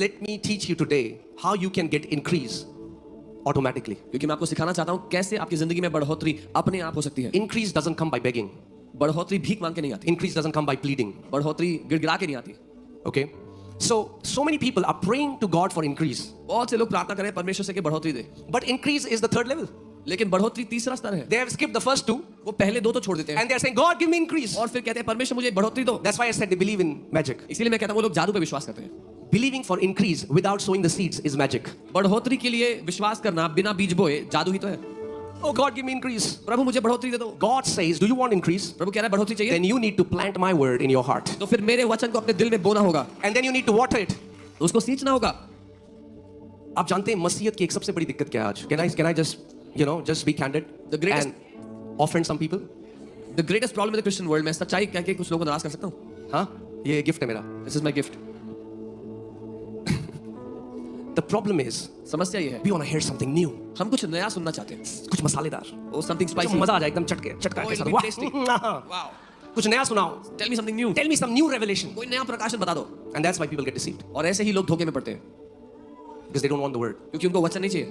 Let me teach you today how you can get increase automatically. क्योंकि मैं आपको सिखाना चाहता हूं कैसे आपकी जिंदगी में बढ़ोतरी अपने आप हो सकती है। Increase doesn't come by begging. बढ़ोतरी भीख मांग के नहीं आती। Increase doesn't come by pleading. बढ़ोतरी गिड़गिड़ा के नहीं आती। Okay? So many people are praying to God for increase. बहुत से लोग प्रार्थना करें परमेश्वर से कि बढ़ोतरी दे, But increase is the third level. लेकिन बढ़ोतरी तीसरा स्तर है। They have skipped the first two वो पहले दो तो छोड़ देते हैं and they are saying, God, give me increase. और फिर कहते हैं परमेश्वर मुझे बढ़ोतरी दो। That's why I said they believe in magic. इसीलिए मैं कहता हूं वो लोग जादू पे विश्वास करते हैं। Believing for increase without sowing the seeds is magic. बढ़ोतरी के लिए विश्वास करना बिना बीज बोए जादू ही तो है। Oh God, give me increase. प्रभु मुझे बढ़ोतरी दे दो। God says, do you want increase? प्रभु कह रहा है बढ़ोतरी चाहिए, Then you need to plant my word in your heart. तो फिर मेरे वचन को अपने दिल में बोना होगा, And then you need to water it. उसको सींचना होगा। आप जानते हैं मसीहत की एक सबसे बड़ी दिक्कत क्या है आज? Can I just be candid? The greatest- and offend some people? The greatest problem in the Christian world, मैं सच्चाई कह के कुछ लोगों को नाराज कर सकता हूँ। हाँ, ये गिफ्ट है मेरा. This is my gift. The problem is, समस्या ये है, we want to hear something new. हम कुछ नया सुनना चाहते हैं। कुछ मसालेदार. Oh, something spicy. मजा आ जाए एकदम चटका Oh, के it'll साथ. be tasty. वाह. Wow. कुछ नया सुनाओ. Tell me something new. Tell me some new revelation. कोई नया प्रकाशन बता दो। And that's why people get deceived. और ऐसे ही लोग धोखे में पड़ते हैं, Because they don't want the word. क्योंकि उनको वचन नहीं चाहिए।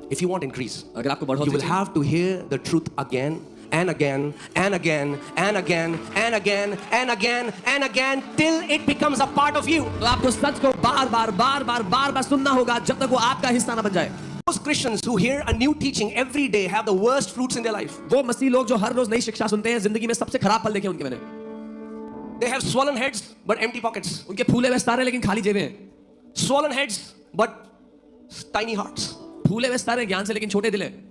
If you want increase, अगर आपको you बढ़ोतरी will चाहिए, have to hear the truth again and again and again and again and again and again and again till it becomes a part of you. तो आपको सच को बार-बार सुनना होगा जब तक वो आपका हिस्सा ना बन जाए। Those Christians who hear a new teaching every day have the worst fruits in their life. वो मसीह लोग जो हर रोज नई शिक्षा सुनते हैं, जिंदगी में सबसे खराब फल देखे उनके मैंने। They have swollen heads but empty pockets. उनके फूले हुए सितारे लेकिन खाली जेबें हैं। Swollen heads but tiny hearts. फूले हुए सितारे ज्ञान से लेकिन छोटे दिल हैं।